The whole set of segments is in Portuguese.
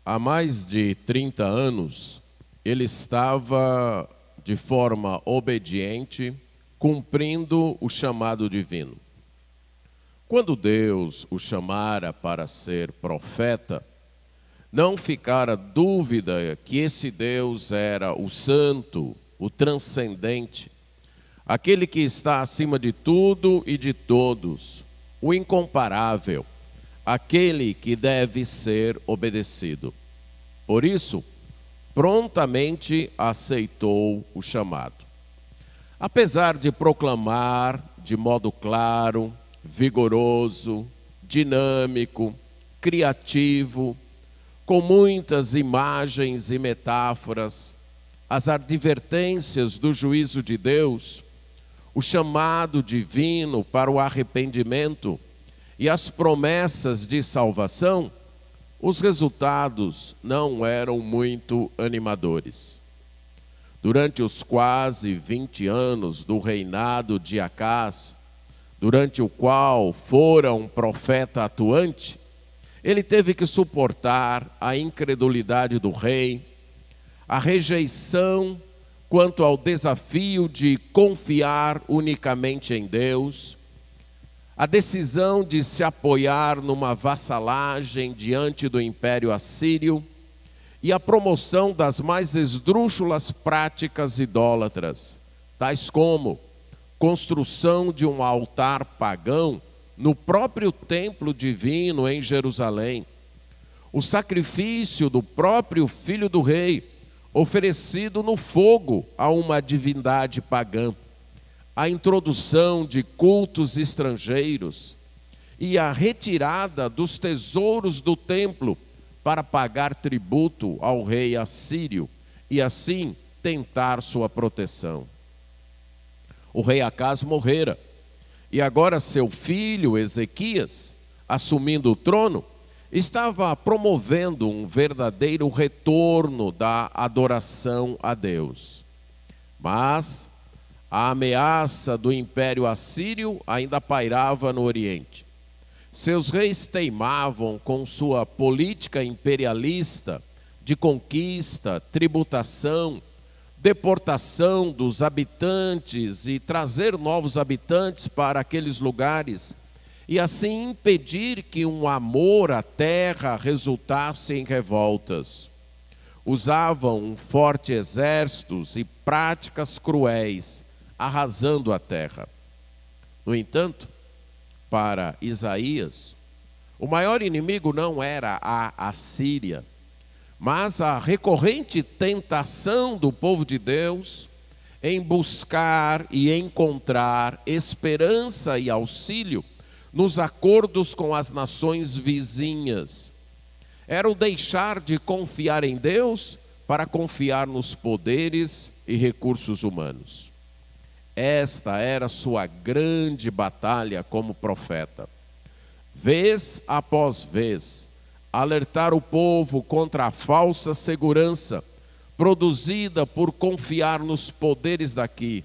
Há mais de 30 anos, ele estava de forma obediente, cumprindo o chamado divino. Quando Deus o chamara para ser profeta, não ficara dúvida que esse Deus era o santo, o transcendente, aquele que está acima de tudo e de todos, o incomparável, aquele que deve ser obedecido. Por isso, prontamente aceitou o chamado. Apesar de proclamar de modo claro, vigoroso, dinâmico, criativo, com muitas imagens e metáforas, as advertências do juízo de Deus, o chamado divino para o arrependimento e as promessas de salvação, os resultados não eram muito animadores. Durante os quase 20 anos do reinado de Acás, durante o qual fora um profeta atuante, ele teve que suportar a incredulidade do rei, a rejeição quanto ao desafio de confiar unicamente em Deus, a decisão de se apoiar numa vassalagem diante do Império Assírio e a promoção das mais esdrúxulas práticas idólatras, tais como construção de um altar pagão no próprio templo divino em Jerusalém, o sacrifício do próprio filho do rei, oferecido no fogo a uma divindade pagã, a introdução de cultos estrangeiros e a retirada dos tesouros do templo para pagar tributo ao rei assírio e assim tentar sua proteção. O rei Acás morrera, e agora seu filho Ezequias, assumindo o trono, estava promovendo um verdadeiro retorno da adoração a Deus. Mas a ameaça do Império Assírio ainda pairava no Oriente. Seus reis teimavam com sua política imperialista de conquista, tributação, deportação dos habitantes e trazer novos habitantes para aqueles lugares e assim impedir que um amor à terra resultasse em revoltas. Usavam um forte exército e práticas cruéis, arrasando a terra. No entanto, para Isaías, o maior inimigo não era a Assíria, mas a recorrente tentação do povo de Deus em buscar e encontrar esperança e auxílio nos acordos com as nações vizinhas. Era o deixar de confiar em Deus para confiar nos poderes e recursos humanos. Esta era sua grande batalha como profeta. Vez após vez, alertar o povo contra a falsa segurança produzida por confiar nos poderes daqui,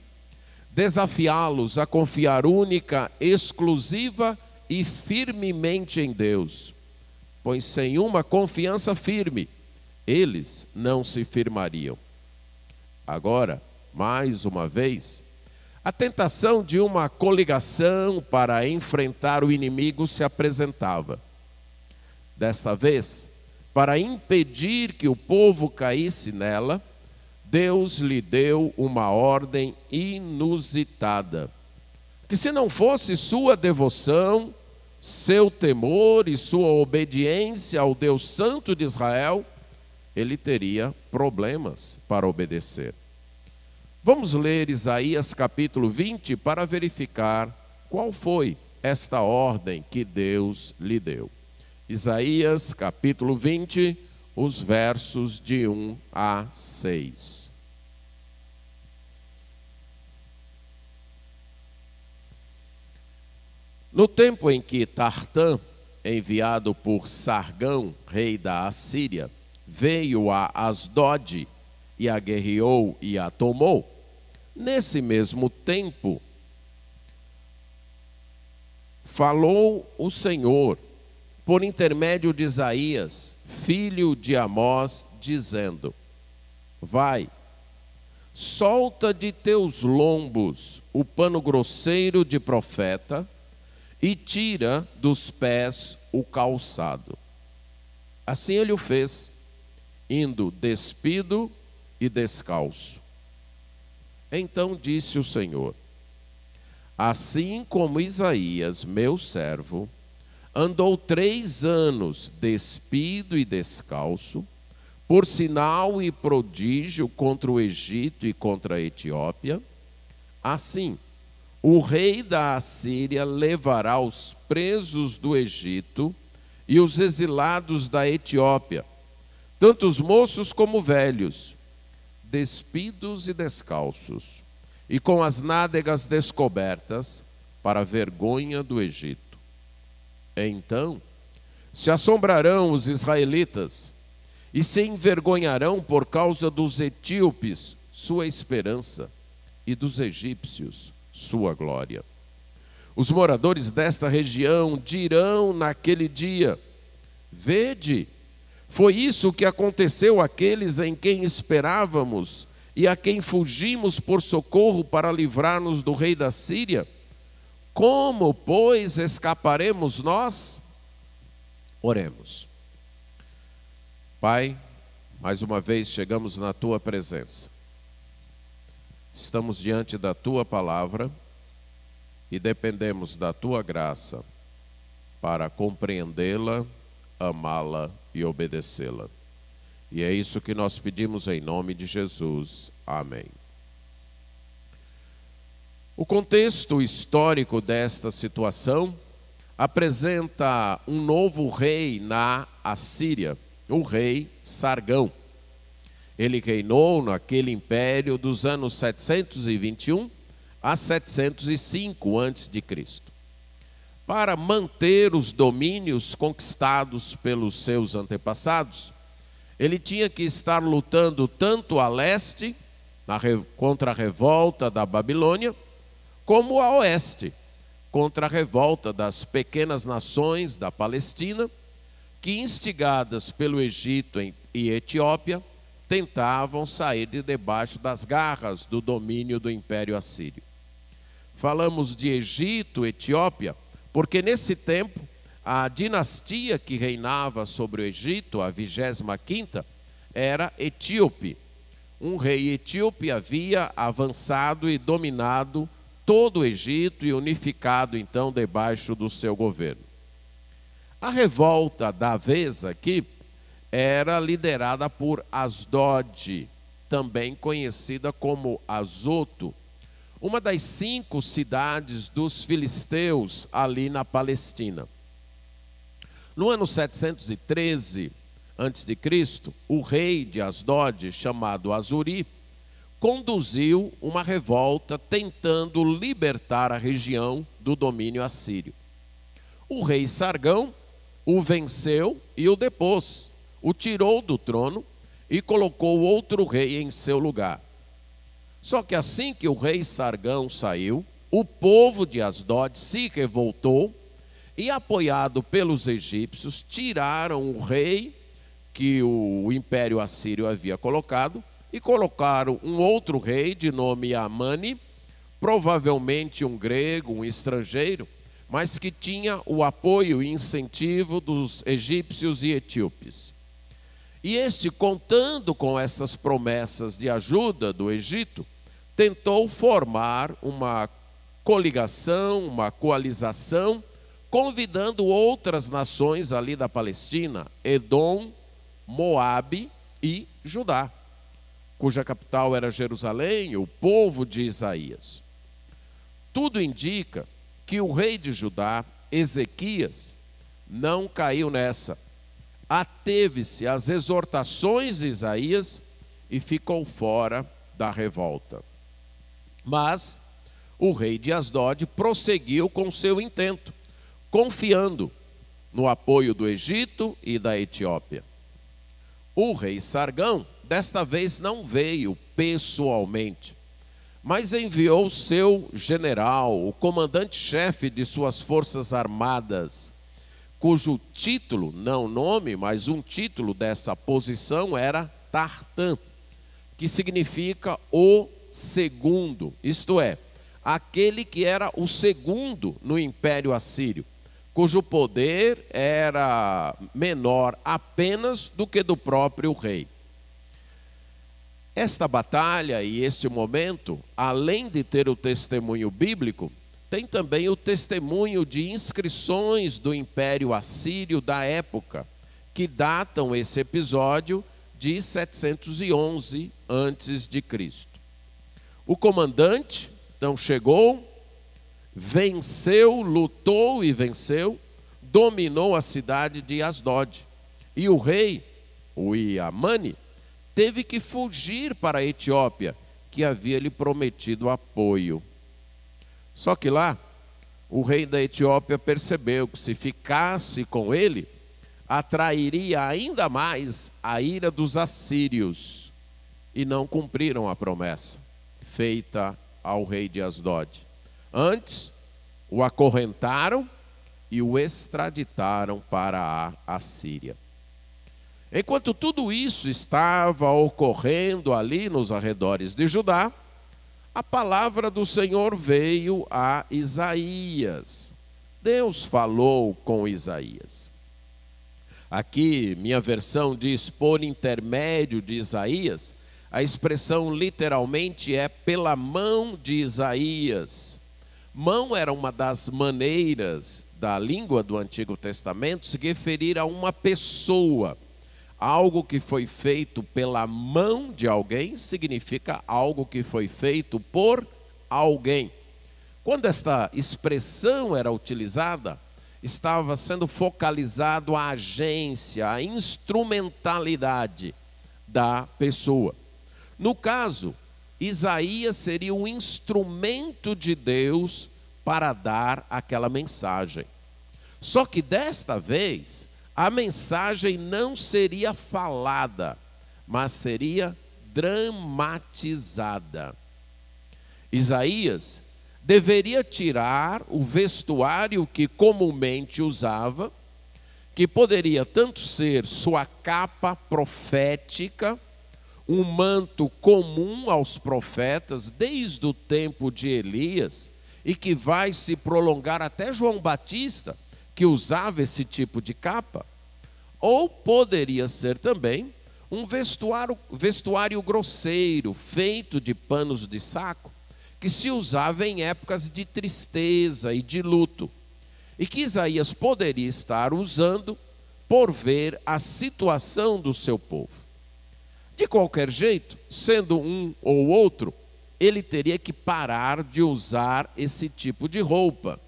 desafiá-los a confiar única, exclusiva e firmemente em Deus, pois sem uma confiança firme, eles não se firmariam. Agora, mais uma vez, a tentação de uma coligação para enfrentar o inimigo se apresentava. Desta vez, para impedir que o povo caísse nela, Deus lhe deu uma ordem inusitada, que se não fosse sua devoção, seu temor e sua obediência ao Deus Santo de Israel, ele teria problemas para obedecer. Vamos ler Isaías capítulo 20 para verificar qual foi esta ordem que Deus lhe deu. Isaías capítulo 20, os versos de 1 a 6. No tempo em que Tartã, enviado por Sargão, rei da Assíria, veio a Asdod e a guerreou e a tomou, nesse mesmo tempo, falou o Senhor, por intermédio de Isaías, filho de Amós, dizendo: vai, solta de teus lombos o pano grosseiro de profeta e tira dos pés o calçado. Assim ele o fez, indo despido e descalço. Então disse o Senhor: assim como Isaías, meu servo, andou 3 anos despido e descalço, por sinal e prodígio contra o Egito e contra a Etiópia, assim o rei da Assíria levará os presos do Egito e os exilados da Etiópia, tanto os moços como velhos, despidos e descalços, e com as nádegas descobertas, para a vergonha do Egito. Então se assombrarão os israelitas e se envergonharão por causa dos etíopes, sua esperança, e dos egípcios, sua glória. Os moradores desta região dirão naquele dia: vede, foi isso que aconteceu àqueles em quem esperávamos e a quem fugimos por socorro para livrar-nos do rei da Síria. Como, pois, escaparemos nós? Oremos. Pai, mais uma vez chegamos na Tua presença. Estamos diante da Tua palavra e dependemos da Tua graça para compreendê-la, amá-la e obedecê-la. E é isso que nós pedimos em nome de Jesus. Amém. O contexto histórico desta situação apresenta um novo rei na Assíria, o rei Sargão. Ele reinou naquele império dos anos 721 a 705 a.C. Para manter os domínios conquistados pelos seus antepassados, ele tinha que estar lutando tanto a leste, contra a revolta da Babilônia, como a oeste, contra a revolta das pequenas nações da Palestina, que, instigadas pelo Egito e Etiópia, tentavam sair de debaixo das garras do domínio do Império Assírio. Falamos de Egito, Etiópia, porque nesse tempo a dinastia que reinava sobre o Egito, a 25ª, era etíope. Um rei etíope havia avançado e dominado todo o Egito e unificado então debaixo do seu governo. A revolta da vez aqui era liderada por Asdod, também conhecida como Azoto, uma das 5 cidades dos filisteus ali na Palestina. No ano 713 a.C., o rei de Asdod, chamado Azuri, conduziu uma revolta tentando libertar a região do domínio assírio. O rei Sargão o venceu e o depôs, o tirou do trono e colocou outro rei em seu lugar. Só que assim que o rei Sargão saiu, o povo de Asdod se revoltou e, apoiado pelos egípcios, tiraram o rei que o Império Assírio havia colocado e colocaram um outro rei de nome Amani, provavelmente um grego, um estrangeiro, mas que tinha o apoio e incentivo dos egípcios e etíopes. E este, contando com essas promessas de ajuda do Egito, tentou formar uma coligação, uma coalização, convidando outras nações ali da Palestina, Edom, Moabe e Judá, cuja capital era Jerusalém, o povo de Isaías. Tudo indica que o rei de Judá, Ezequias, não caiu nessa. Ateve-se às exortações de Isaías e ficou fora da revolta. Mas o rei de Asdod prosseguiu com seu intento, confiando no apoio do Egito e da Etiópia. O rei Sargão, desta vez, não veio pessoalmente, mas enviou seu general, o comandante-chefe de suas forças armadas, cujo título, não nome, mas um título dessa posição era Tartã, que significa o segundo, isto é, aquele que era o segundo no Império Assírio, cujo poder era menor apenas do que do próprio rei. Esta batalha e este momento, além de ter o testemunho bíblico, tem também o testemunho de inscrições do Império Assírio da época, que datam esse episódio de 711 a.C. O comandante, então, chegou, venceu, lutou e venceu, dominou a cidade de Asdod. E o rei, o Iamane, teve que fugir para a Etiópia, que havia lhe prometido apoio. Só que lá, o rei da Etiópia percebeu que se ficasse com ele, atrairia ainda mais a ira dos assírios. E não cumpriram a promessa feita ao rei de Asdod. Antes, o acorrentaram e o extraditaram para a Assíria. Enquanto tudo isso estava ocorrendo ali nos arredores de Judá, a palavra do Senhor veio a Isaías. Deus falou com Isaías. Aqui, minha versão diz por intermédio de Isaías. A expressão literalmente é pela mão de Isaías. Mão era uma das maneiras da língua do Antigo Testamento se referir a uma pessoa. Algo que foi feito pela mão de alguém significa algo que foi feito por alguém. Quando esta expressão era utilizada, estava sendo focalizado a agência, a instrumentalidade da pessoa. No caso, Isaías seria um instrumento de Deus para dar aquela mensagem. Só que desta vez, a mensagem não seria falada, mas seria dramatizada. Isaías deveria tirar o vestuário que comumente usava, que poderia tanto ser sua capa profética, um manto comum aos profetas desde o tempo de Elias, e que vai se prolongar até João Batista, que usava esse tipo de capa, ou poderia ser também um vestuário grosseiro, feito de panos de saco, que se usava em épocas de tristeza e de luto, e que Isaías poderia estar usando por ver a situação do seu povo. De qualquer jeito, sendo um ou outro, ele teria que parar de usar esse tipo de roupa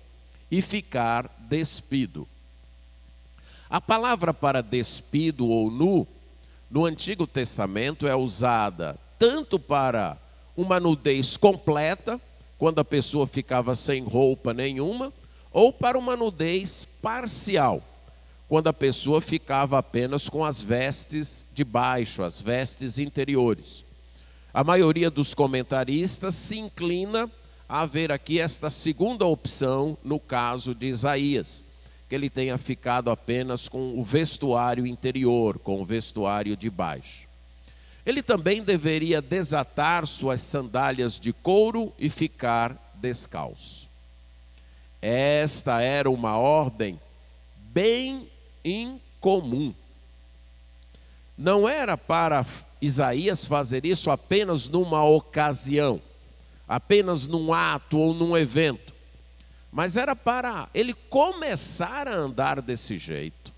e ficar despido. A palavra para despido ou nu, no Antigo Testamento, é usada tanto para uma nudez completa, quando a pessoa ficava sem roupa nenhuma, ou para uma nudez parcial, quando a pessoa ficava apenas com as vestes de baixo, as vestes interiores. A maioria dos comentaristas se inclina a ver aqui esta segunda opção no caso de Isaías, que ele tenha ficado apenas com o vestuário interior, com o vestuário de baixo. Ele também deveria desatar suas sandálias de couro e ficar descalço. Esta era uma ordem bem incomum. Não era para Isaías fazer isso apenas numa ocasião, apenas num ato ou num evento, mas era para ele começar a andar desse jeito,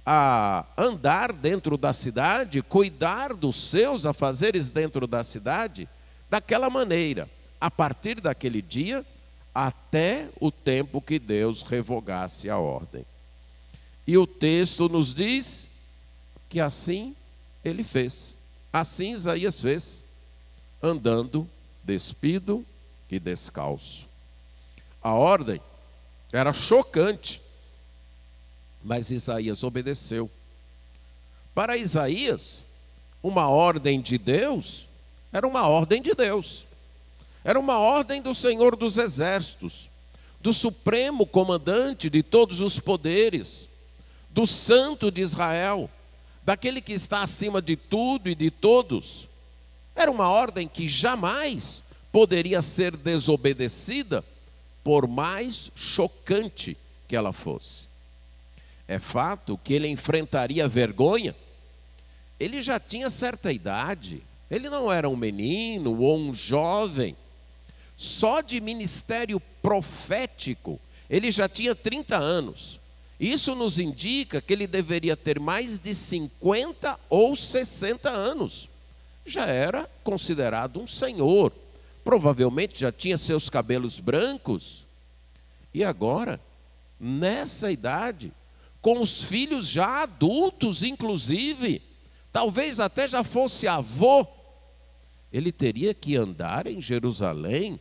a andar dentro da cidade, cuidar dos seus afazeres dentro da cidade, daquela maneira, a partir daquele dia, até o tempo que Deus revogasse a ordem. E o texto nos diz que assim ele fez, assim Isaías fez, andando despido e descalço. A ordem era chocante, mas Isaías obedeceu. Para Isaías, uma ordem de Deus era uma ordem de Deus. Era uma ordem do Senhor dos Exércitos. do supremo comandante de todos os poderes, do Santo de Israel, daquele que está acima de tudo e de todos. Era uma ordem que jamais poderia ser desobedecida, por mais chocante que ela fosse. É fato que ele enfrentaria vergonha. Ele já tinha certa idade, ele não era um menino ou um jovem. Só de ministério profético, ele já tinha 30 anos. Isso nos indica que ele deveria ter mais de 50 ou 60 anos. Já era considerado um senhor. Provavelmente já tinha seus cabelos brancos. E agora, nessa idade, com os filhos já adultos, inclusive, talvez até já fosse avô, ele teria que andar em Jerusalém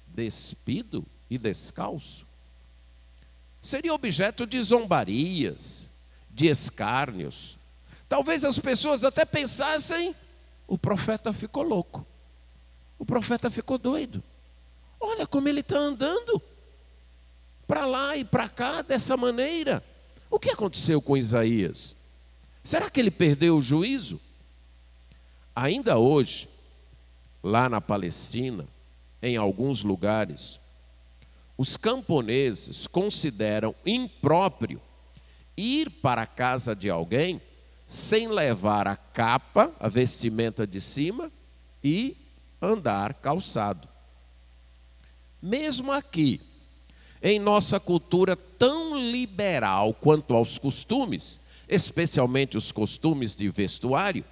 despido e descalço. Seria objeto de zombarias, de escárnios. Talvez as pessoas até pensassem: o profeta ficou louco, o profeta ficou doido. Olha como ele está andando, para lá e para cá dessa maneira. O que aconteceu com Isaías? Será que ele perdeu o juízo? Ainda hoje, lá na Palestina, em alguns lugares, os camponeses consideram impróprio ir para a casa de alguém sem levar a capa, a vestimenta de cima, e andar calçado. Mesmo aqui, em nossa cultura tão liberal quanto aos costumes, especialmente os costumes de vestuário,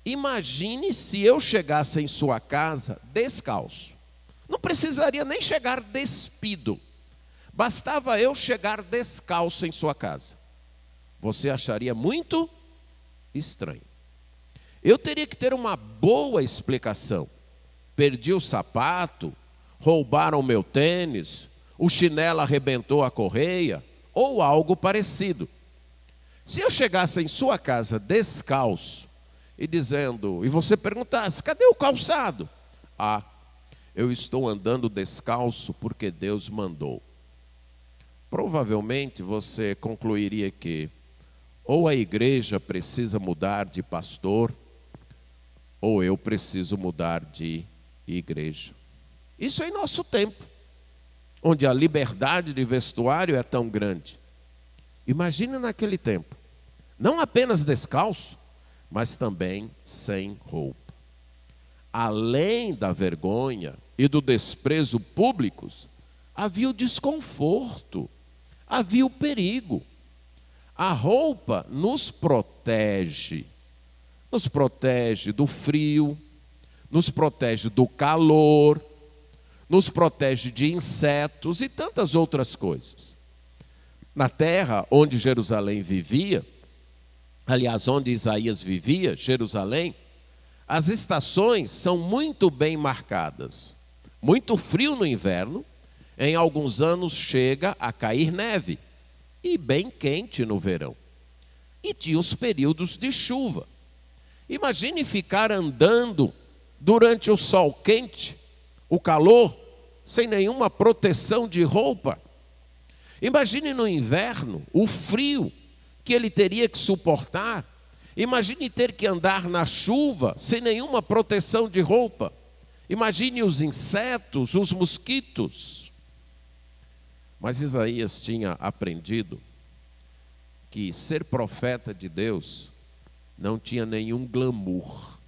imagine se eu chegasse em sua casa descalço. Não precisaria nem chegar despido. Bastava eu chegar descalço em sua casa. Você acharia muito estranho. Eu teria que ter uma boa explicação. Perdi o sapato, roubaram o meu tênis, o chinelo arrebentou a correia, ou algo parecido. Se eu chegasse em sua casa descalço e você perguntasse: cadê o calçado? Ah, eu estou andando descalço porque Deus mandou. Provavelmente você concluiria que ou a igreja precisa mudar de pastor, ou eu preciso mudar de igreja. Isso é em nosso tempo, onde a liberdade de vestuário é tão grande. Imagine naquele tempo, não apenas descalço, mas também sem roupa. Além da vergonha e do desprezo públicos, havia o desconforto, havia o perigo. A roupa nos protege do frio, nos protege do calor, nos protege de insetos e tantas outras coisas. Na terra onde Jerusalém vivia, aliás, onde Isaías vivia, Jerusalém, as estações são muito bem marcadas. Muito frio no inverno, em alguns anos chega a cair neve, e bem quente no verão. E tinha os períodos de chuva. Imagine ficar andando durante o sol quente, o calor, sem nenhuma proteção de roupa. Imagine no inverno o frio que ele teria que suportar. Imagine ter que andar na chuva sem nenhuma proteção de roupa. Imagine os insetos, os mosquitos. Mas Isaías tinha aprendido que ser profeta de Deus não tinha nenhum glamour.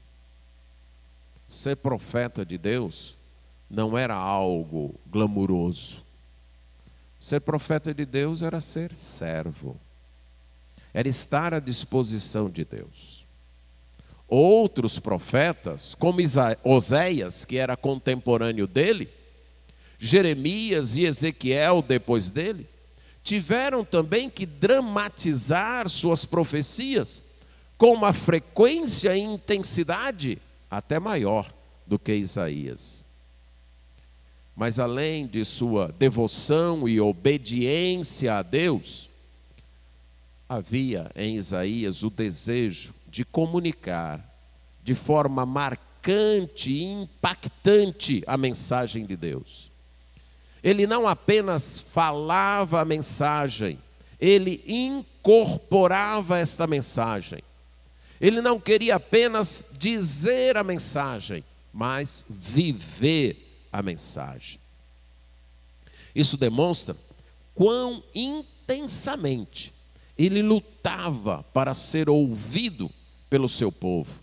Ser profeta de Deus não era algo glamuroso. Ser profeta de Deus era ser servo. Era estar à disposição de Deus. Outros profetas, como Oséias, que era contemporâneo dele, Jeremias e Ezequiel depois dele, tiveram também que dramatizar suas profecias com uma frequência e intensidade até maior do que Isaías. Mas além de sua devoção e obediência a Deus, havia em Isaías o desejo de comunicar de forma marcante e impactante a mensagem de Deus. Ele não apenas falava a mensagem, ele incorporava esta mensagem. Ele não queria apenas dizer a mensagem, mas viver a mensagem. Isso demonstra quão intensamente ele lutava para ser ouvido pelo seu povo.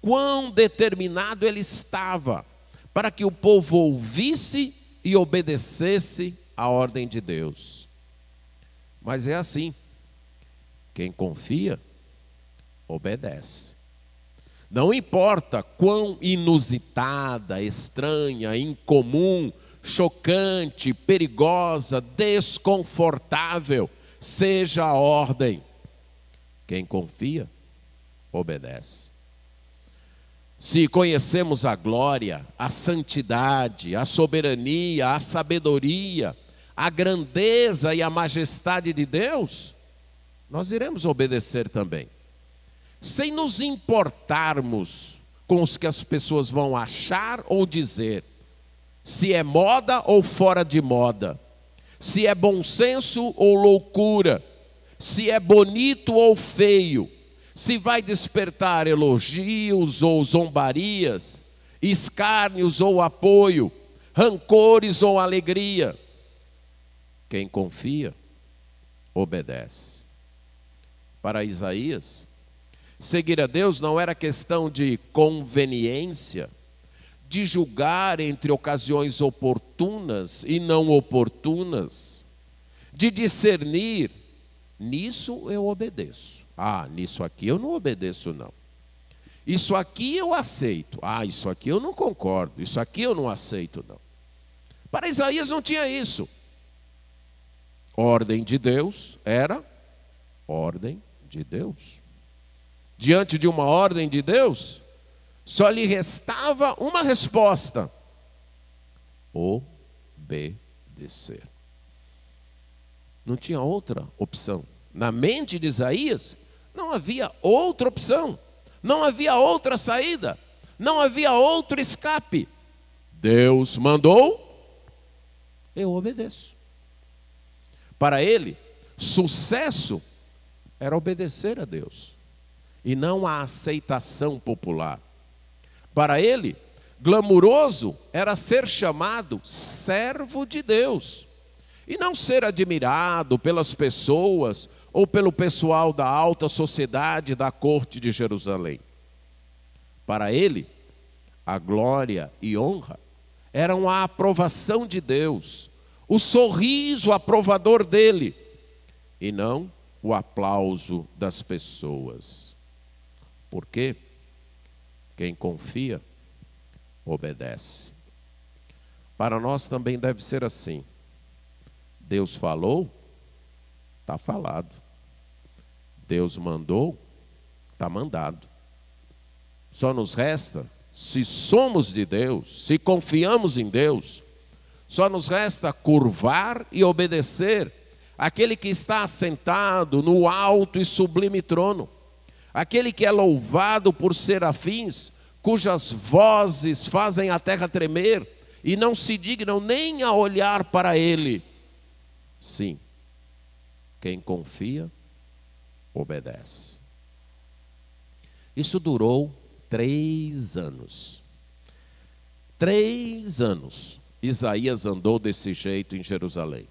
Quão determinado ele estava para que o povo ouvisse e obedecesse a ordem de Deus. Mas é assim, quem confia, obedece. Não importa quão inusitada, estranha, incomum, chocante, perigosa, desconfortável seja a ordem, quem confia, obedece. Se conhecemos a glória, a santidade, a soberania, a sabedoria, a grandeza e a majestade de Deus, nós iremos obedecer também, sem nos importarmos com os que as pessoas vão achar ou dizer, se é moda ou fora de moda, se é bom senso ou loucura, se é bonito ou feio, se vai despertar elogios ou zombarias, escárnios ou apoio, rancores ou alegria. Quem confia, obedece. Para Isaías, seguir a Deus não era questão de conveniência, de julgar entre ocasiões oportunas e não oportunas, de discernir, nisso eu obedeço. Nisso aqui eu não obedeço não. Isso aqui eu aceito. Isso aqui eu não concordo. Isso aqui eu não aceito não. Para Isaías não tinha isso. Ordem de Deus era ordem de Deus. Diante de uma ordem de Deus, só lhe restava uma resposta: obedecer. Não tinha outra opção. Na mente de Isaías, não havia outra opção. Não havia outra saída. Não havia outro escape. Deus mandou, eu obedeço. Para ele, sucesso era obedecer a Deus, e não a aceitação popular. Para ele, glamuroso era ser chamado servo de Deus, e não ser admirado pelas pessoas ou pelo pessoal da alta sociedade da corte de Jerusalém. Para ele, a glória e honra eram a aprovação de Deus, o sorriso aprovador dele, e não o aplauso das pessoas. Por quê? Quem confia, obedece. Para nós também deve ser assim. Deus falou, está falado. Deus mandou, está mandado. Só nos resta, se somos de Deus, se confiamos em Deus, só nos resta curvar e obedecer aquele que está assentado no alto e sublime trono, aquele que é louvado por serafins, cujas vozes fazem a terra tremer e não se dignam nem a olhar para ele. Sim, quem confia, obedece. Isso durou 3 anos. 3 anos Isaías andou desse jeito em Jerusalém,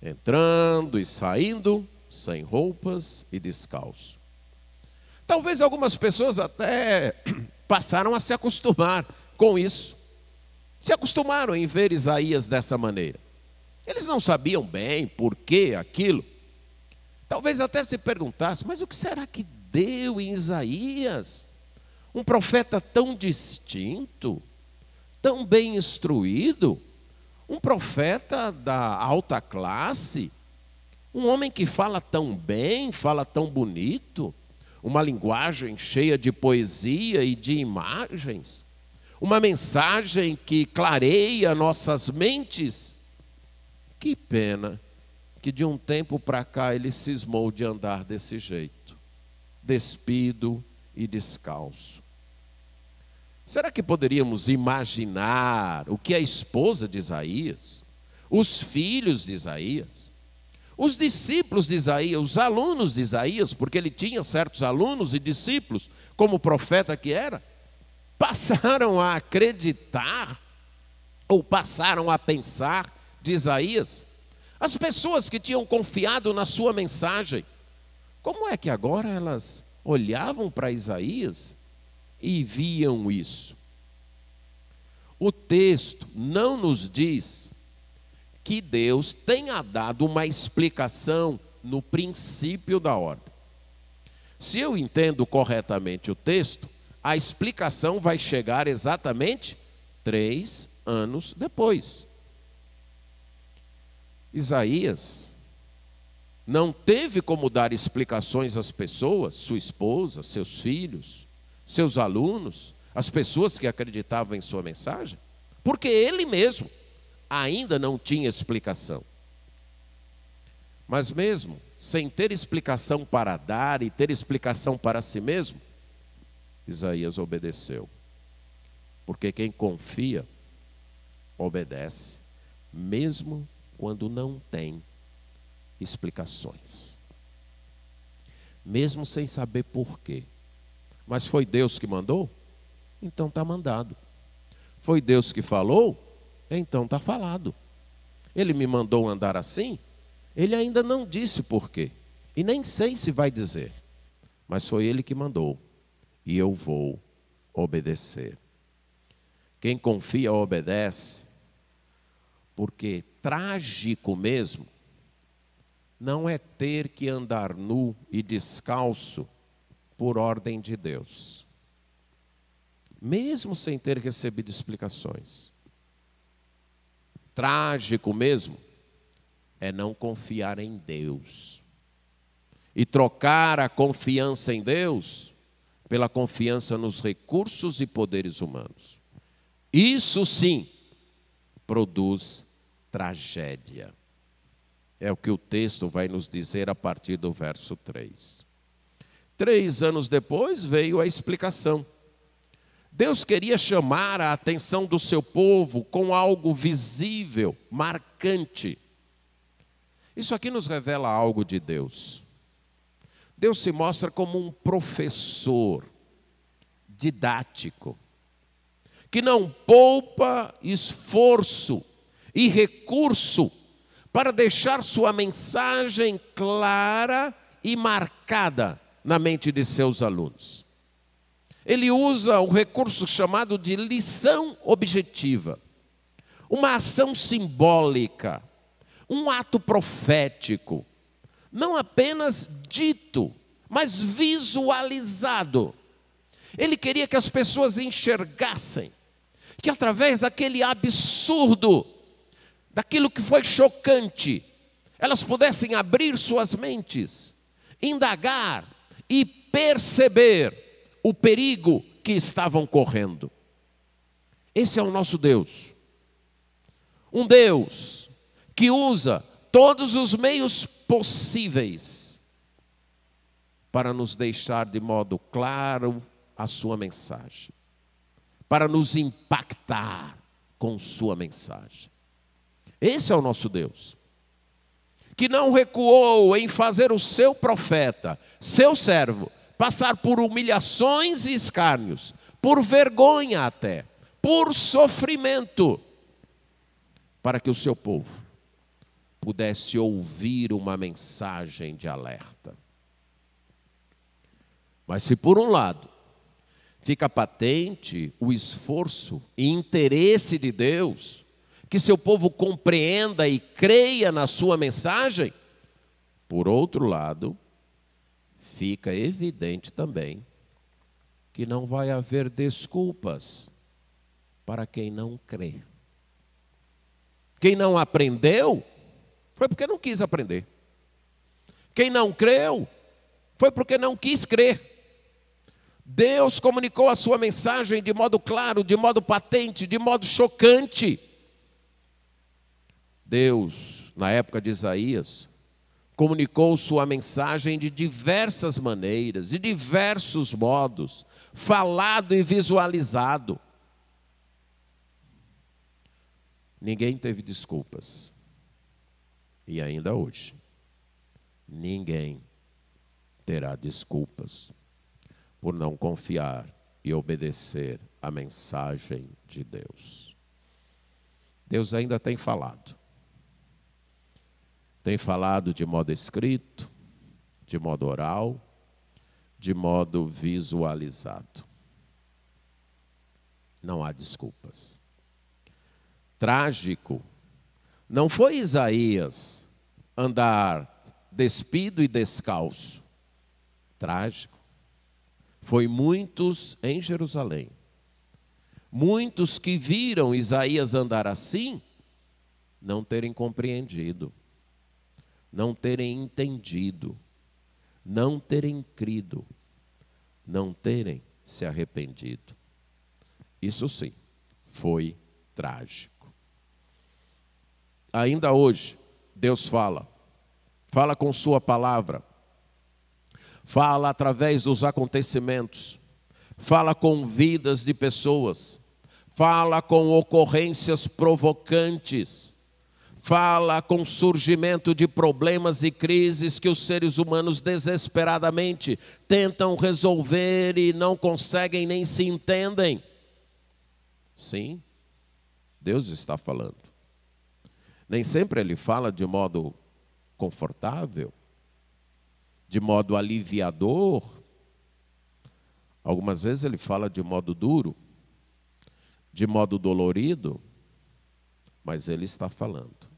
entrando e saindo, sem roupas e descalço. Talvez algumas pessoas até passaram a se acostumar com isso. Se acostumaram em ver Isaías dessa maneira. Eles não sabiam bem por que aquilo. Talvez até se perguntassem, mas o que será que deu em Isaías? Um profeta tão distinto, tão bem instruído, um profeta da alta classe, um homem que fala tão bem, fala tão bonito, uma linguagem cheia de poesia e de imagens, uma mensagem que clareia nossas mentes. Que pena que de um tempo para cá ele cismou de andar desse jeito, despido e descalço. Será que poderíamos imaginar o que a esposa de Isaías, os filhos de Isaías, os discípulos de Isaías, os alunos de Isaías, porque ele tinha certos alunos e discípulos, como profeta que era, passaram a acreditar, ou passaram a pensar de Isaías. As pessoas que tinham confiado na sua mensagem, como é que agora elas olhavam para Isaías e viam isso? O texto não nos diz que Deus tenha dado uma explicação no princípio da ordem. Se eu entendo corretamente o texto, a explicação vai chegar exatamente 3 anos depois. Isaías não teve como dar explicações às pessoas, sua esposa, seus filhos, seus alunos, as pessoas que acreditavam em sua mensagem, porque ele mesmo ainda não tinha explicação. Mas mesmo sem ter explicação para dar e ter explicação para si mesmo, Isaías obedeceu. Porque quem confia, obedece, mesmo quando não tem explicações. Mesmo sem saber porquê. Mas foi Deus que mandou? Então está mandado. Foi Deus que falou? Então está falado. Ele me mandou andar assim? Ele ainda não disse porquê. E nem sei se vai dizer. Mas foi Ele que mandou. E eu vou obedecer. Quem confia, obedece. Porque trágico mesmo não é ter que andar nu e descalço por ordem de Deus. Mesmo sem ter recebido explicações. Trágico mesmo é não confiar em Deus. E trocar a confiança em Deus pela confiança nos recursos e poderes humanos. Isso sim produz tragédia. É o que o texto vai nos dizer a partir do verso 3. 3 anos depois veio a explicação. Deus queria chamar a atenção do seu povo com algo visível, marcante. Isso aqui nos revela algo de Deus. Deus se mostra como um professor didático, que não poupa esforço e recurso para deixar sua mensagem clara e marcada na mente de seus alunos. Ele usa o recurso chamado de lição objetiva, uma ação simbólica, um ato profético, não apenas dito, mas visualizado. Ele queria que as pessoas enxergassem que através daquele absurdo, daquilo que foi chocante, elas pudessem abrir suas mentes, indagar e perceber o perigo que estavam correndo. Esse é o nosso Deus. Um Deus que usa todos os meios possíveis para nos deixar de modo claro a sua mensagem, para nos impactar com sua mensagem. Esse é o nosso Deus, que não recuou em fazer o seu profeta, seu servo, passar por humilhações e escárnios, por vergonha até, por sofrimento, para que o seu povo pudesse ouvir uma mensagem de alerta. Mas se por um lado fica patente o esforço e interesse de Deus, que seu povo compreenda e creia na sua mensagem, por outro lado, fica evidente também que não vai haver desculpas para quem não crê. Quem não aprendeu, foi porque não quis aprender. Quem não creu, foi porque não quis crer. Deus comunicou a sua mensagem de modo claro, de modo patente, de modo chocante. Deus, na época de Isaías, comunicou sua mensagem de diversas maneiras, de diversos modos, falado e visualizado. Ninguém teve desculpas. E ainda hoje, ninguém terá desculpas por não confiar e obedecer à mensagem de Deus. Deus ainda tem falado. Tem falado de modo escrito, de modo oral, de modo visualizado. Não há desculpas. Trágico, não foi Isaías andar despido e descalço. Trágico. Foi muitos em Jerusalém. Muitos que viram Isaías andar assim, não terem compreendido, não terem entendido, não terem crido, não terem se arrependido. Isso sim, foi trágico. Ainda hoje, Deus fala com sua palavra, fala através dos acontecimentos, fala com vidas de pessoas, fala com ocorrências provocantes, fala com surgimento de problemas e crises que os seres humanos desesperadamente tentam resolver e não conseguem nem se entendem. Sim, Deus está falando. Nem sempre Ele fala de modo confortável, de modo aliviador. Algumas vezes Ele fala de modo duro, de modo dolorido, mas Ele está falando.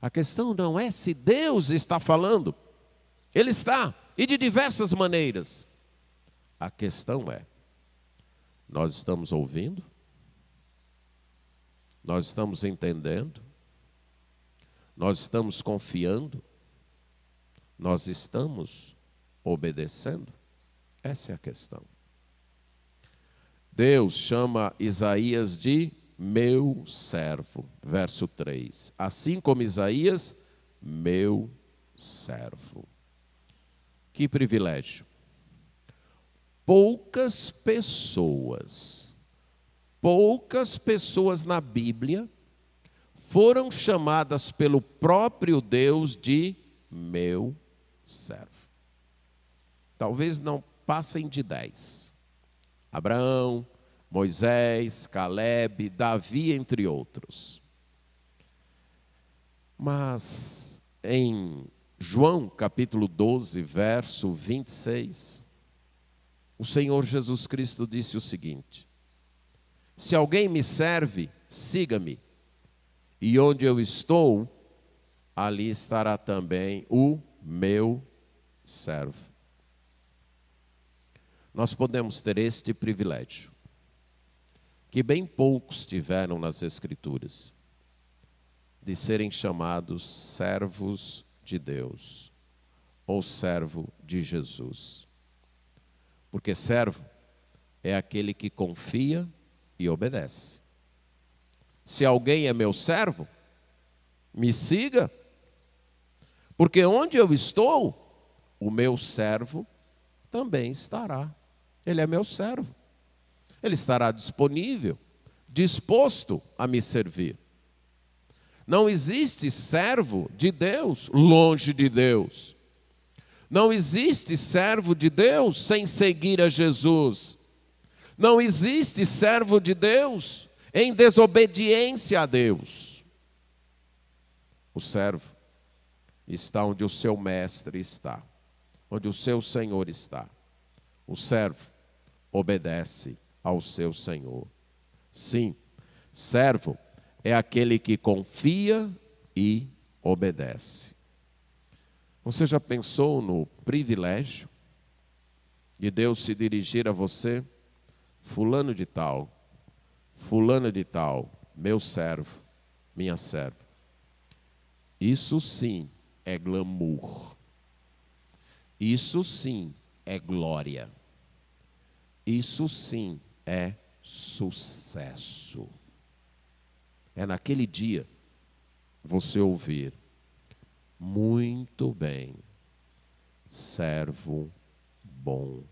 A questão não é se Deus está falando. Ele está, e de diversas maneiras. A questão é, nós estamos ouvindo? Nós estamos entendendo? Nós estamos confiando? Nós estamos obedecendo? Essa é a questão. Deus chama Isaías de meu servo, verso 3. Assim como Isaías, meu servo. Que privilégio. Poucas pessoas na Bíblia foram chamadas pelo próprio Deus de meu servo. Talvez não passem de 10. Abraão, Moisés, Caleb, Davi, entre outros. Mas em João capítulo 12, verso 26, o Senhor Jesus Cristo disse o seguinte: se alguém me serve, siga-me, e onde eu estou, ali estará também o meu servo. Nós podemos ter este privilégio, que bem poucos tiveram nas Escrituras, de serem chamados servos de Deus, ou servo de Jesus. Porque servo é aquele que confia e obedece. Se alguém é meu servo, me siga, porque onde eu estou, o meu servo também estará. Ele é meu servo. Ele estará disponível, disposto a me servir. Não existe servo de Deus longe de Deus. Não existe servo de Deus sem seguir a Jesus. Não existe servo de Deus em desobediência a Deus. O servo está onde o seu mestre está, onde o seu Senhor está. O servo obedece ao seu Senhor. Sim, servo é aquele que confia e obedece. Você já pensou no privilégio de Deus se dirigir a você? Fulano de tal, meu servo, minha serva. Isso sim é glamour. Isso sim é glória. Isso sim é sucesso. É naquele dia você ouvir: muito bem, servo bom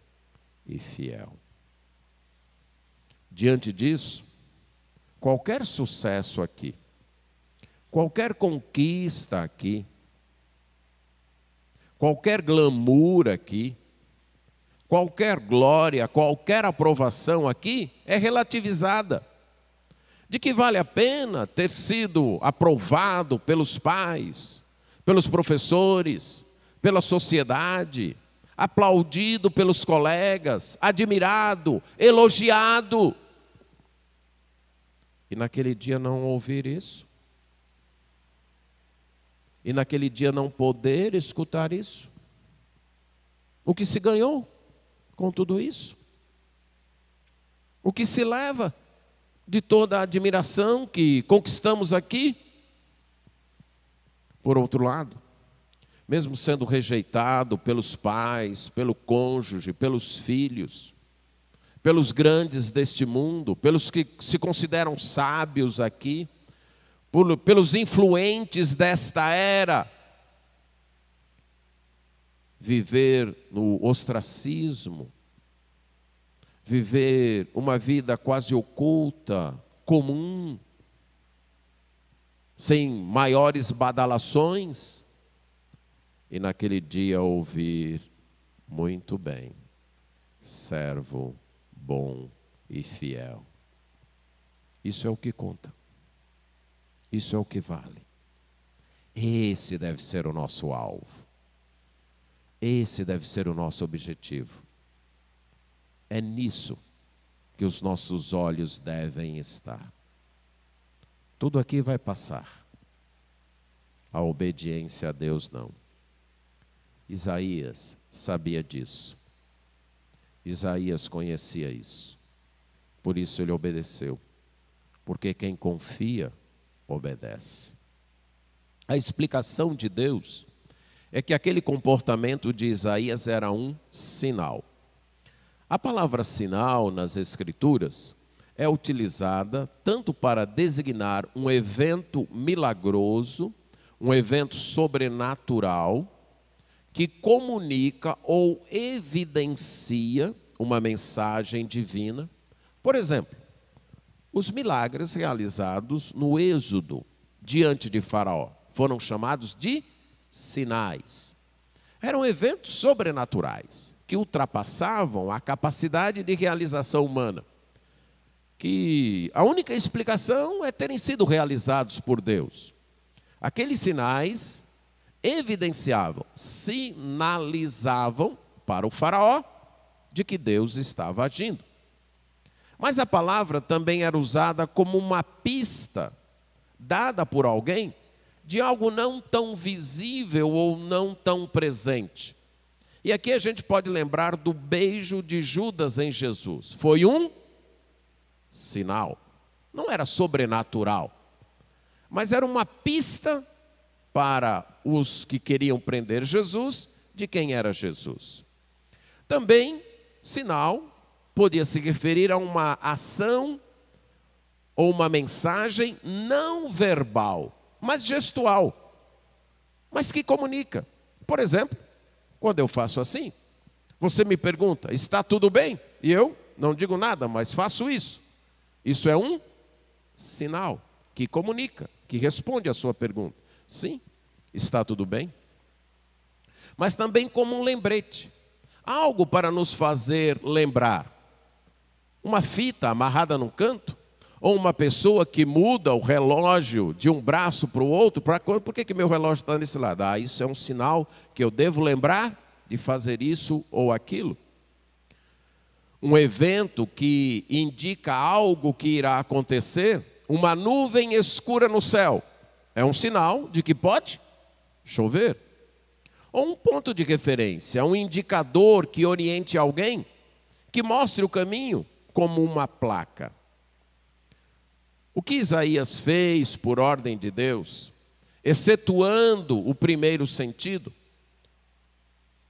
e fiel. Diante disso, qualquer sucesso aqui, qualquer conquista aqui, qualquer glamour aqui, qualquer glória, qualquer aprovação aqui é relativizada. De que vale a pena ter sido aprovado pelos pais, pelos professores, pela sociedade, aplaudido pelos colegas, admirado, elogiado. E naquele dia não ouvir isso? E naquele dia não poder escutar isso? O que se ganhou com tudo isso? O que se leva de toda a admiração que conquistamos aqui? Por outro lado, mesmo sendo rejeitado pelos pais, pelo cônjuge, pelos filhos, pelos grandes deste mundo, pelos que se consideram sábios aqui, pelos influentes desta era, viver no ostracismo, viver uma vida quase oculta, comum, sem maiores badalações, e naquele dia ouvir: muito bem, servo bom e fiel. Isso é o que conta. Isso é o que vale. Esse deve ser o nosso alvo. Esse deve ser o nosso objetivo. É nisso que os nossos olhos devem estar. Tudo aqui vai passar. A obediência a Deus não. Isaías sabia disso. Isaías conhecia isso. Por isso ele obedeceu. Porque quem confia, obedece. A explicação de Deus é que aquele comportamento de Isaías era um sinal. A palavra sinal nas Escrituras é utilizada tanto para designar um evento milagroso, um evento sobrenatural, que comunica ou evidencia uma mensagem divina. Por exemplo, os milagres realizados no Êxodo, diante de Faraó, foram chamados de sinais. Eram eventos sobrenaturais, que ultrapassavam a capacidade de realização humana. Que a única explicação é terem sido realizados por Deus. Aqueles sinais evidenciavam, sinalizavam para o Faraó de que Deus estava agindo. Mas a palavra também era usada como uma pista dada por alguém de algo não tão visível ou não tão presente. E aqui a gente pode lembrar do beijo de Judas em Jesus. Foi um sinal. Não era sobrenatural, mas era uma pista para os que queriam prender Jesus de quem era Jesus. Também, sinal podia se referir a uma ação ou uma mensagem não verbal, mas gestual, mas que comunica. Por exemplo, quando eu faço assim, você me pergunta: está tudo bem? E eu não digo nada, mas faço isso. Isso é um sinal que comunica, que responde à sua pergunta. Sim, está tudo bem. Mas também como um lembrete, algo para nos fazer lembrar. Uma fita amarrada num canto, ou uma pessoa que muda o relógio de um braço para o outro. Por que meu relógio está nesse lado? Isso é um sinal que eu devo lembrar de fazer isso ou aquilo. Um evento que indica algo que irá acontecer, uma nuvem escura no céu, é um sinal de que pode chover. Ou um ponto de referência, um indicador que oriente alguém, que mostre o caminho, como uma placa. O que Isaías fez por ordem de Deus, excetuando o primeiro sentido,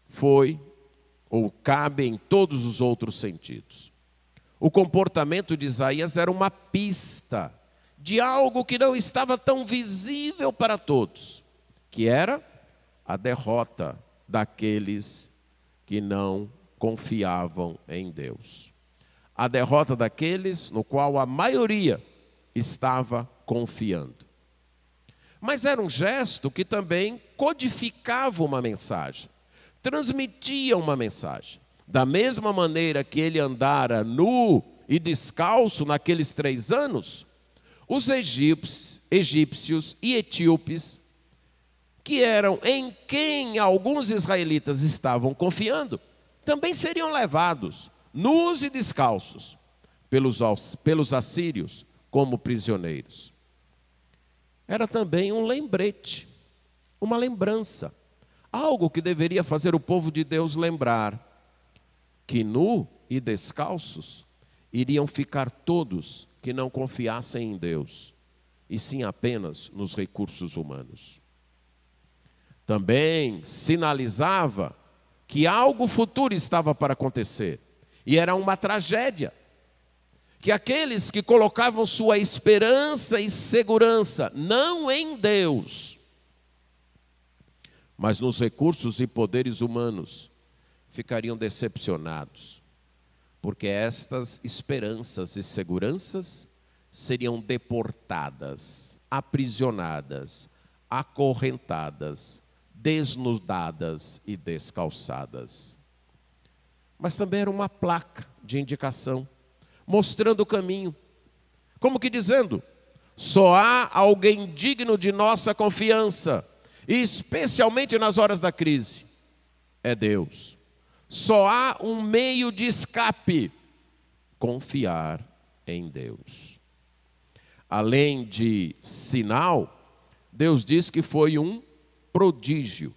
foi ou cabe em todos os outros sentidos. O comportamento de Isaías era uma pista de algo que não estava tão visível para todos, que era a derrota daqueles que não confiavam em Deus. A derrota daqueles no qual a maioria estava confiando. Mas era um gesto que também codificava uma mensagem, transmitia uma mensagem. Da mesma maneira que ele andara nu e descalço naqueles 3 anos, os egípcios e etíopes, que eram em quem alguns israelitas estavam confiando, também seriam levados, nus e descalços, pelos assírios como prisioneiros. Era também um lembrete, uma lembrança, algo que deveria fazer o povo de Deus lembrar que nu e descalços iriam ficar todos que não confiassem em Deus, e sim apenas nos recursos humanos. Também sinalizava que algo futuro estava para acontecer, e era uma tragédia, que aqueles que colocavam sua esperança e segurança não em Deus, mas nos recursos e poderes humanos, ficariam decepcionados, porque estas esperanças e seguranças seriam deportadas, aprisionadas, acorrentadas, desnudadas e descalçadas. Mas também era uma placa de indicação, mostrando o caminho, como que dizendo: só há alguém digno de nossa confiança, e especialmente nas horas da crise, é Deus. Só há um meio de escape: confiar em Deus. Além de sinal, Deus diz que foi um prodígio.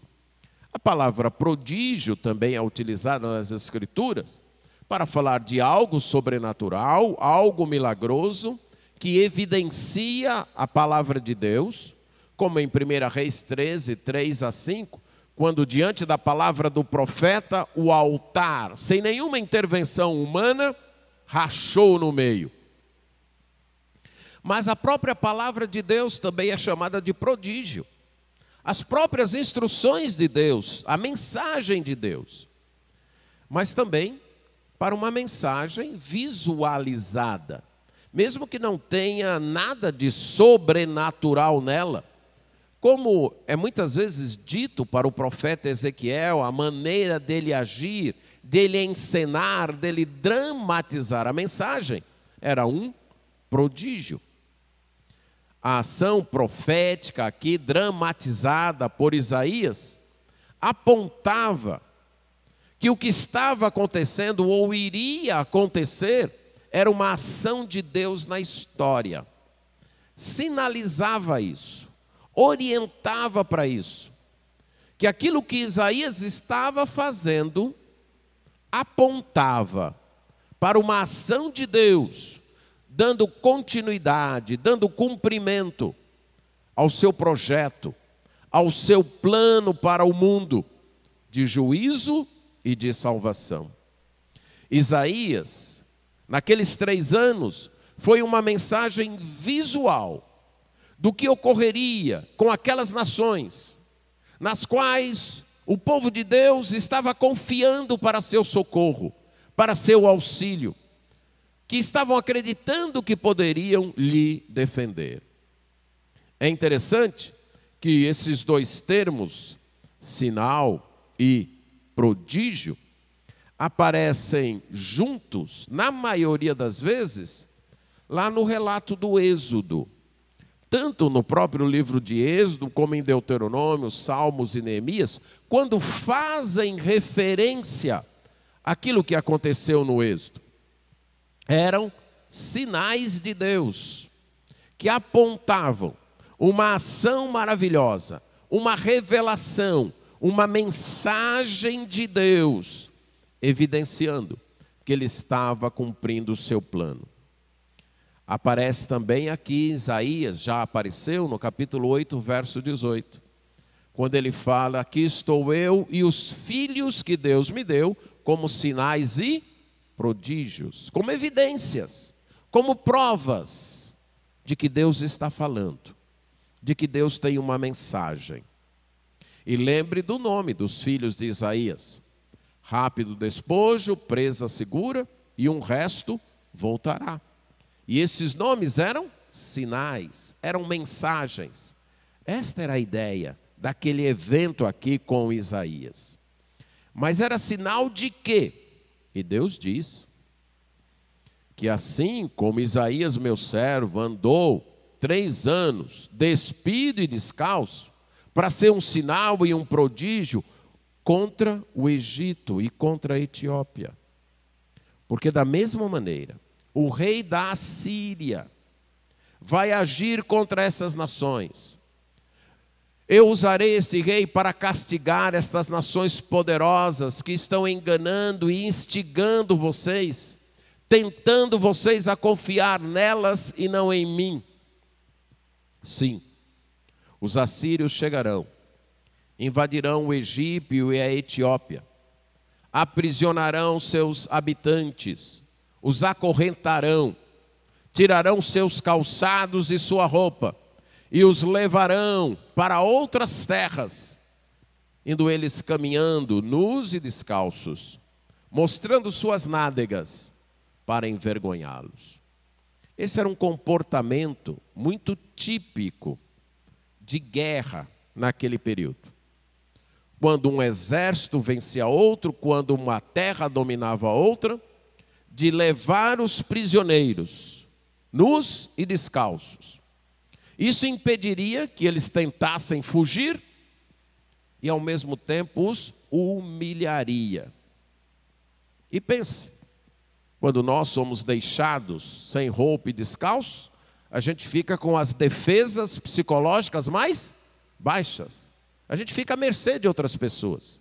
A palavra prodígio também é utilizada nas Escrituras para falar de algo sobrenatural, algo milagroso, que evidencia a palavra de Deus, como em 1 Reis 13, 3-5, quando diante da palavra do profeta, o altar, sem nenhuma intervenção humana, rachou no meio. Mas a própria palavra de Deus também é chamada de prodígio. As próprias instruções de Deus, a mensagem de Deus. Mas também para uma mensagem visualizada, mesmo que não tenha nada de sobrenatural nela. Como é muitas vezes dito para o profeta Ezequiel, a maneira dele agir, dele encenar, dele dramatizar a mensagem, era um prodígio. A ação profética aqui, dramatizada por Isaías, apontava que o que estava acontecendo ou iria acontecer era uma ação de Deus na história. Sinalizava isso, orientava para isso, que aquilo que Isaías estava fazendo apontava para uma ação de Deus, dando continuidade, dando cumprimento ao seu projeto, ao seu plano para o mundo de juízo e de salvação. Isaías, naqueles 3 anos, foi uma mensagem visual do que ocorreria com aquelas nações, nas quais o povo de Deus estava confiando para seu socorro, para seu auxílio, que estavam acreditando que poderiam lhe defender. É interessante que esses 2 termos, sinal e prodígio, aparecem juntos, na maioria das vezes, lá no relato do Êxodo. Tanto no próprio livro de Êxodo, como em Deuteronômio, Salmos e Neemias, quando fazem referência àquilo que aconteceu no Êxodo. Eram sinais de Deus, que apontavam uma ação maravilhosa, uma revelação, uma mensagem de Deus, evidenciando que ele estava cumprindo o seu plano. Aparece também aqui Isaías, já apareceu no capítulo 8, verso 18, quando ele fala: aqui estou eu e os filhos que Deus me deu como sinais e prodígios, como evidências, como provas de que Deus está falando, de que Deus tem uma mensagem. E lembre do nome dos filhos de Isaías: rápido despojo, presa segura, e um resto voltará. E esses nomes eram sinais, eram mensagens, Esta era a ideia daquele evento aqui com Isaías. Mas era sinal de quê? E Deus diz que assim como Isaías, meu servo, andou 3 anos despido e descalço, para ser um sinal e um prodígio contra o Egito e contra a Etiópia. Porque da mesma maneira, o rei da Assíria vai agir contra essas nações. Eu usarei esse rei para castigar estas nações poderosas que estão enganando e instigando vocês, tentando vocês a confiar nelas e não em mim. Sim, os assírios chegarão, invadirão o Egito e a Etiópia, aprisionarão seus habitantes, os acorrentarão, tirarão seus calçados e sua roupa, e os levarão para outras terras, indo eles caminhando nus e descalços, mostrando suas nádegas para envergonhá-los. Esse era um comportamento muito típico de guerra naquele período. Quando um exército vencia outro, quando uma terra dominava outra, de levar os prisioneiros, nus e descalços. Isso impediria que eles tentassem fugir e, ao mesmo tempo, os humilharia. E pense, quando nós somos deixados sem roupa e descalços, a gente fica com as defesas psicológicas mais baixas. A gente fica à mercê de outras pessoas.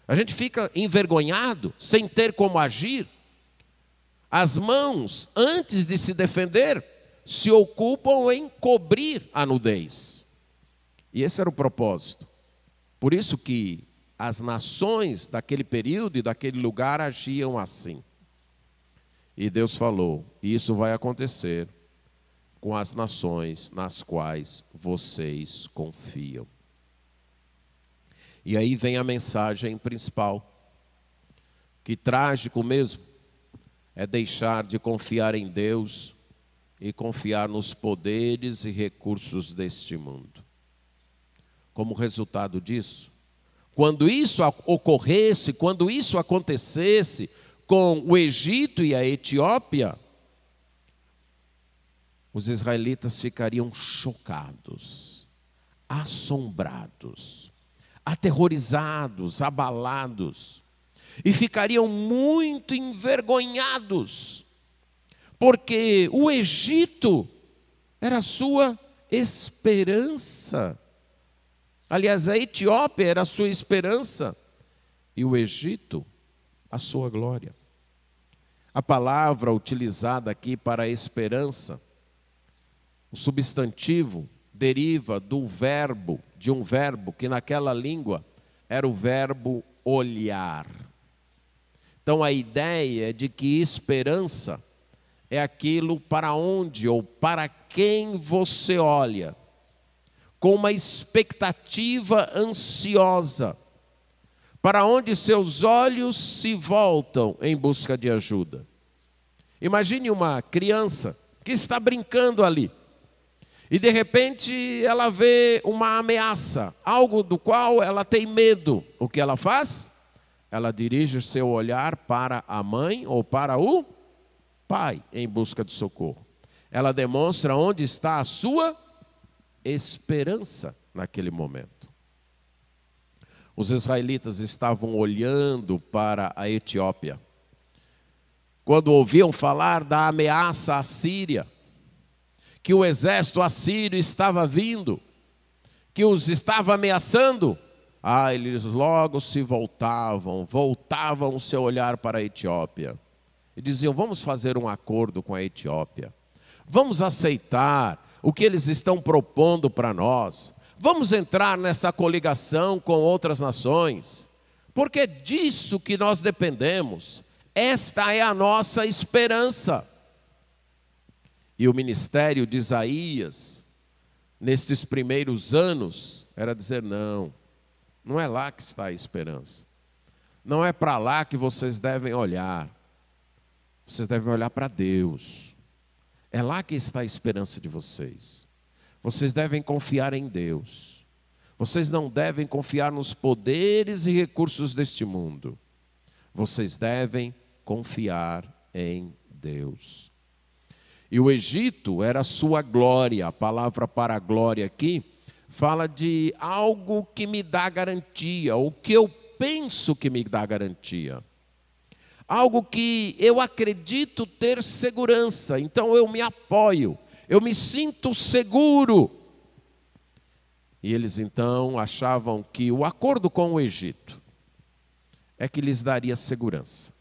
A gente fica envergonhado, sem ter como agir. As mãos, antes de se defender, se ocupam em cobrir a nudez. E esse era o propósito. Por isso que as nações daquele período e daquele lugar agiam assim. E Deus falou, isso vai acontecer com as nações nas quais vocês confiam. E aí vem a mensagem principal, que trágico mesmo é deixar de confiar em Deus e confiar nos poderes e recursos deste mundo. Como resultado disso, quando isso ocorresse, quando isso acontecesse com o Egito e a Etiópia, os israelitas ficariam chocados, assombrados, aterrorizados, abalados, e ficariam muito envergonhados, porque o Egito era a sua esperança. Aliás, a Etiópia era a sua esperança e o Egito a sua glória. A palavra utilizada aqui para esperança, o substantivo, deriva do verbo, de um verbo que naquela língua era o verbo olhar. Então a ideia é de que esperança é aquilo para onde ou para quem você olha, com uma expectativa ansiosa, para onde seus olhos se voltam em busca de ajuda. Imagine uma criança que está brincando ali, e de repente ela vê uma ameaça, algo do qual ela tem medo. O que ela faz? Ela dirige seu olhar para a mãe ou para o pai em busca de socorro. Ela demonstra onde está a sua esperança naquele momento. Os israelitas estavam olhando para a Etiópia. Quando ouviam falar da ameaça assíria, que o exército assírio estava vindo, que os estava ameaçando, eles logo se voltavam o seu olhar para a Etiópia. E diziam, vamos fazer um acordo com a Etiópia. Vamos aceitar o que eles estão propondo para nós. Vamos entrar nessa coligação com outras nações. Porque é disso que nós dependemos. Esta é a nossa esperança. E o ministério de Isaías, nestes primeiros anos, era dizer, não é lá que está a esperança. Não é para lá que vocês devem olhar. Vocês devem olhar para Deus. É lá que está a esperança de vocês. Vocês devem confiar em Deus. Vocês não devem confiar nos poderes e recursos deste mundo. Vocês devem confiar em Deus. E o Egito era a sua glória. A palavra para glória aqui fala de algo que me dá garantia, o que eu penso que me dá garantia. Algo que eu acredito ter segurança, então eu me apoio, eu me sinto seguro. E eles então achavam que o acordo com o Egito é que lhes daria segurança.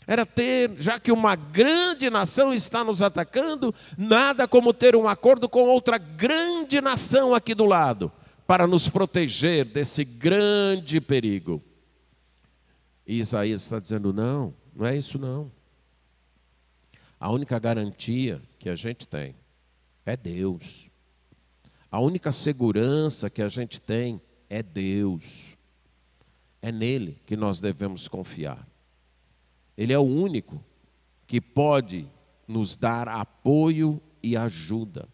Era ter, já que uma grande nação está nos atacando, nada como ter um acordo com outra grande nação aqui do lado, para nos proteger desse grande perigo. E Isaías está dizendo, não, não é isso não. A única garantia que a gente tem é Deus. A única segurança que a gente tem é Deus. É nele que nós devemos confiar. Ele é o único que pode nos dar apoio e ajuda.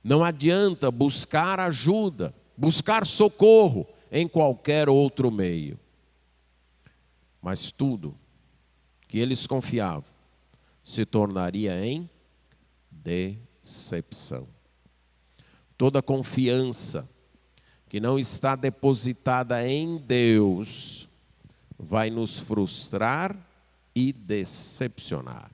Não adianta buscar ajuda, buscar socorro em qualquer outro meio. Mas tudo que eles confiavam se tornaria em decepção. Toda confiança que não está depositada em Deus vai nos frustrar e decepcionar.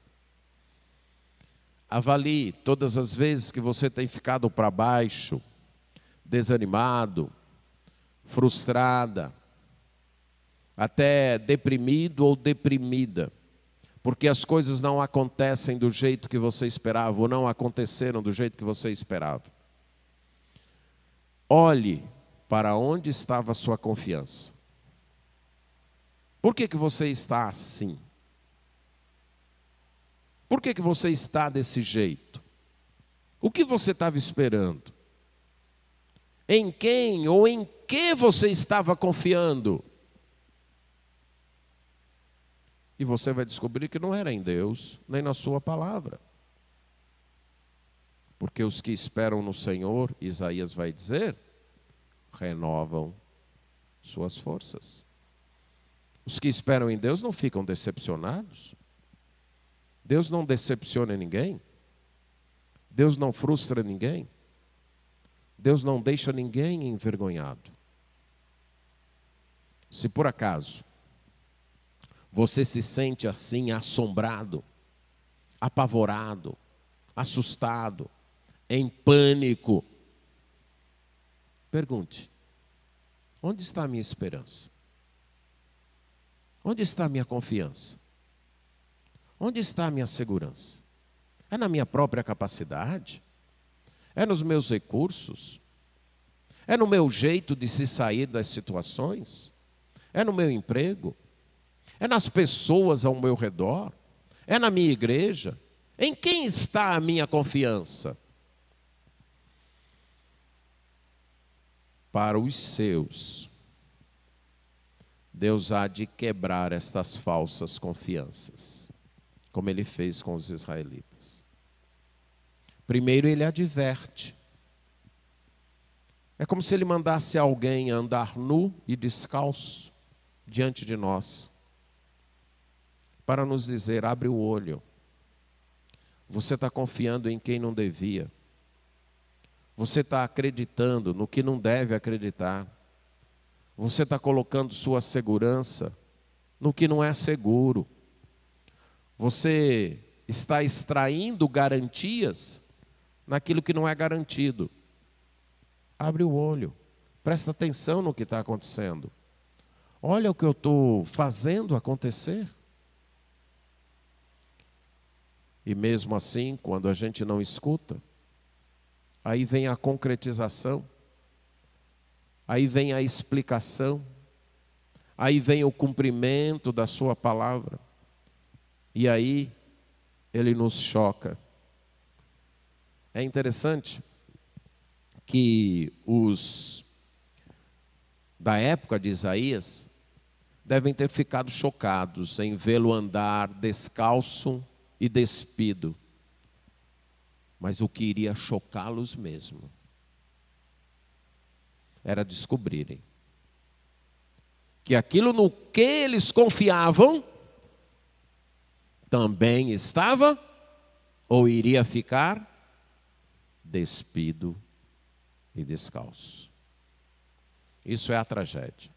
Avalie todas as vezes que você tem ficado para baixo, desanimado, frustrada, até deprimido ou deprimida, porque as coisas não acontecem do jeito que você esperava, ou não aconteceram do jeito que você esperava. Olhe para onde estava a sua confiança. Por que você está assim? Por que você está desse jeito? O que você estava esperando? Em quem ou em que você estava confiando? E você vai descobrir que não era em Deus, nem na sua palavra. Porque os que esperam no Senhor, Isaías vai dizer, renovam suas forças. Os que esperam em Deus não ficam decepcionados. Deus não decepciona ninguém. Deus não frustra ninguém. Deus não deixa ninguém envergonhado. Se por acaso você se sente assim assombrado, apavorado, assustado, em pânico, pergunte, onde está a minha esperança? Onde está a minha confiança? Onde está a minha segurança? É na minha própria capacidade? É nos meus recursos? É no meu jeito de se sair das situações? É no meu emprego? É nas pessoas ao meu redor? É na minha igreja? Em quem está a minha confiança? Para os seus, Deus há de quebrar estas falsas confianças, como ele fez com os israelitas. Primeiro ele adverte. É como se ele mandasse alguém andar nu e descalço diante de nós, para nos dizer, abre o olho. Você está confiando em quem não devia. Você está acreditando no que não deve acreditar. Você está colocando sua segurança no que não é seguro. Você está extraindo garantias naquilo que não é garantido. Abre o olho, presta atenção no que está acontecendo. Olha o que eu estou fazendo acontecer. E mesmo assim, quando a gente não escuta, aí vem a concretização, aí vem a explicação, aí vem o cumprimento da sua palavra. E aí ele nos choca. É interessante que os da época de Isaías devem ter ficado chocados em vê-lo andar descalço e despido. Mas o que iria chocá-los mesmo era descobrirem que aquilo no que eles confiavam também estava ou iria ficar despido e descalço. Isso é a tragédia.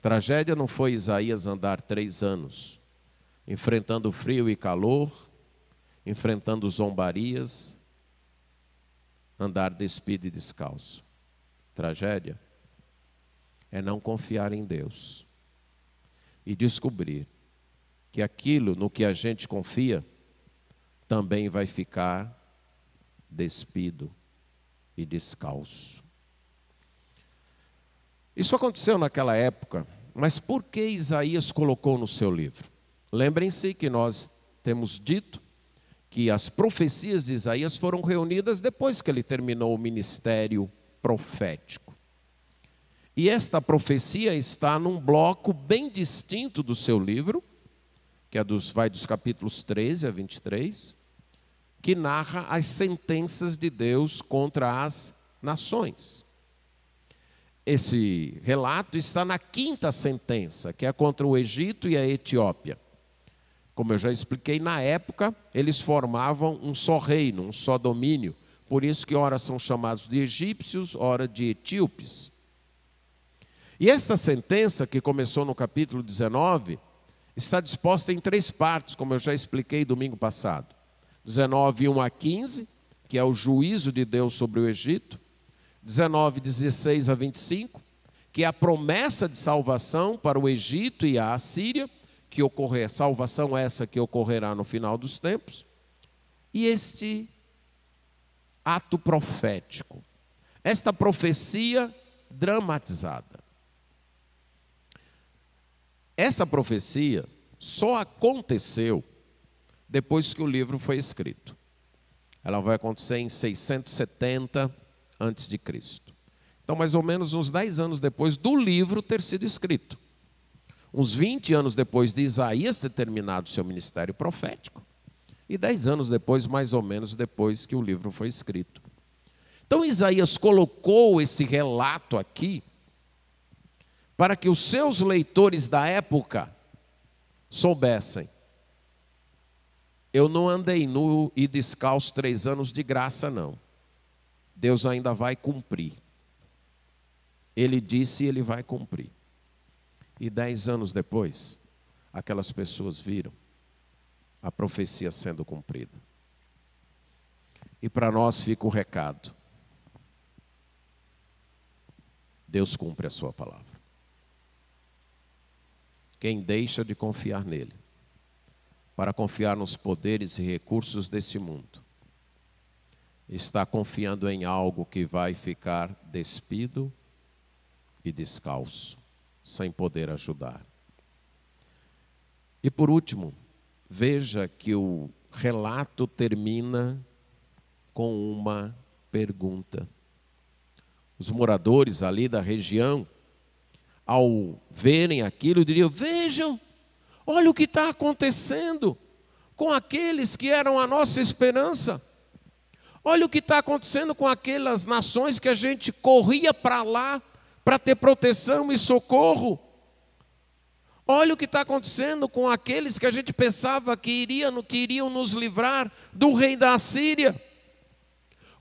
Tragédia não foi Isaías andar 3 anos enfrentando frio e calor, enfrentando zombarias, andar despido e descalço. Tragédia é não confiar em Deus e descobrir que aquilo no que a gente confia também vai ficar despido e descalço. Isso aconteceu naquela época, mas por que Isaías colocou no seu livro? Lembrem-se que nós temos dito que as profecias de Isaías foram reunidas depois que ele terminou o ministério profético. E esta profecia está num bloco bem distinto do seu livro, que vai dos capítulos 13 a 23, que narra as sentenças de Deus contra as nações. Esse relato está na 5ª sentença, que é contra o Egito e a Etiópia. Como eu já expliquei, na época, eles formavam um só reino, um só domínio. Por isso que ora são chamados de egípcios, ora de etíopes. E esta sentença, que começou no capítulo 19, está disposta em 3 partes, como eu já expliquei domingo passado. 19, 1 a 15, que é o juízo de Deus sobre o Egito. 19, 16 a 25, que é a promessa de salvação para o Egito e a Assíria, salvação essa que ocorrerá no final dos tempos. E este ato profético, esta profecia dramatizada. Essa profecia só aconteceu depois que o livro foi escrito. Ela vai acontecer em 670 antes de Cristo. Então, mais ou menos uns 10 anos depois do livro ter sido escrito. Uns 20 anos depois de Isaías ter terminado seu ministério profético. E 10 anos depois, mais ou menos, depois que o livro foi escrito. Então, Isaías colocou esse relato aqui para que os seus leitores da época soubessem: eu não andei nu e descalço 3 anos de graça, não. Deus ainda vai cumprir. Ele disse e ele vai cumprir. E 10 anos depois, aquelas pessoas viram a profecia sendo cumprida. E para nós fica o recado: Deus cumpre a sua palavra. Quem deixa de confiar nele, para confiar nos poderes e recursos desse mundo, está confiando em algo que vai ficar despido e descalço, sem poder ajudar. E por último, veja que o relato termina com uma pergunta. Os moradores ali da região, ao verem aquilo, diriam: vejam, olha o que está acontecendo com aqueles que eram a nossa esperança. Olha o que está acontecendo com aquelas nações que a gente corria para lá para ter proteção e socorro. Olha o que está acontecendo com aqueles que a gente pensava que iriam nos livrar do rei da Assíria.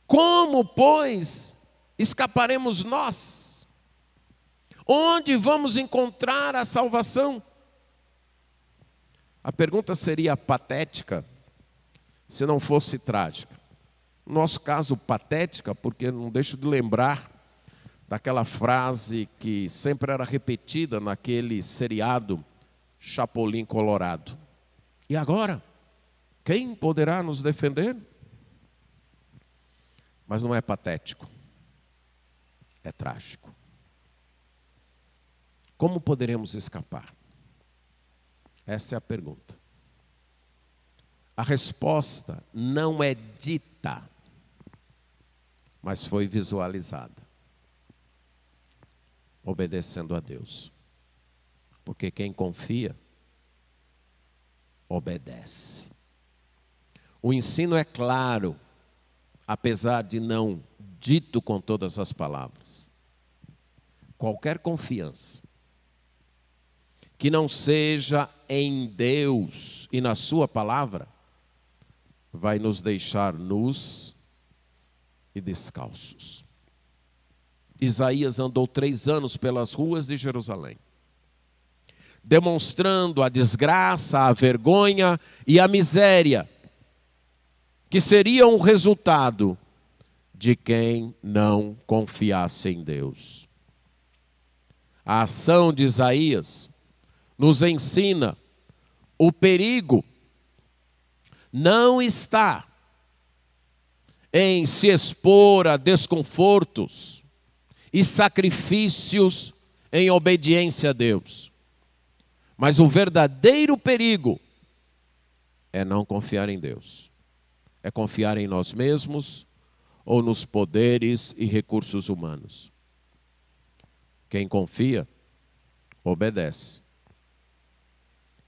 Como, pois, escaparemos nós? Onde vamos encontrar a salvação? A pergunta seria patética se não fosse trágica. No nosso caso, patética, porque não deixo de lembrar daquela frase que sempre era repetida naquele seriado Chapolin Colorado. E agora? Quem poderá nos defender? Mas não é patético, é trágico. Como poderemos escapar? Esta é a pergunta. A resposta não é dita, mas foi visualizada. Obedecendo a Deus. Porque quem confia, obedece. O ensino é claro apesar de não dito com todas as palavras. Qualquer confiança que não seja em Deus e na sua palavra, vai nos deixar nus e descalços. Isaías andou 3 anos pelas ruas de Jerusalém, demonstrando a desgraça, a vergonha e a miséria que seriam o resultado de quem não confiasse em Deus. A ação de Isaías nos ensina o perigo não está em se expor a desconfortos e sacrifícios em obediência a Deus. Mas o verdadeiro perigo é não confiar em Deus. É confiar em nós mesmos ou nos poderes e recursos humanos. Quem confia, obedece.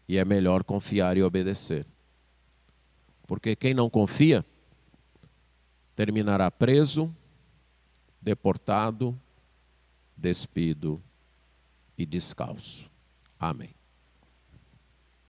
E é melhor confiar e obedecer. Porque quem não confia, terminará preso, deportado, despido e descalço. Amém.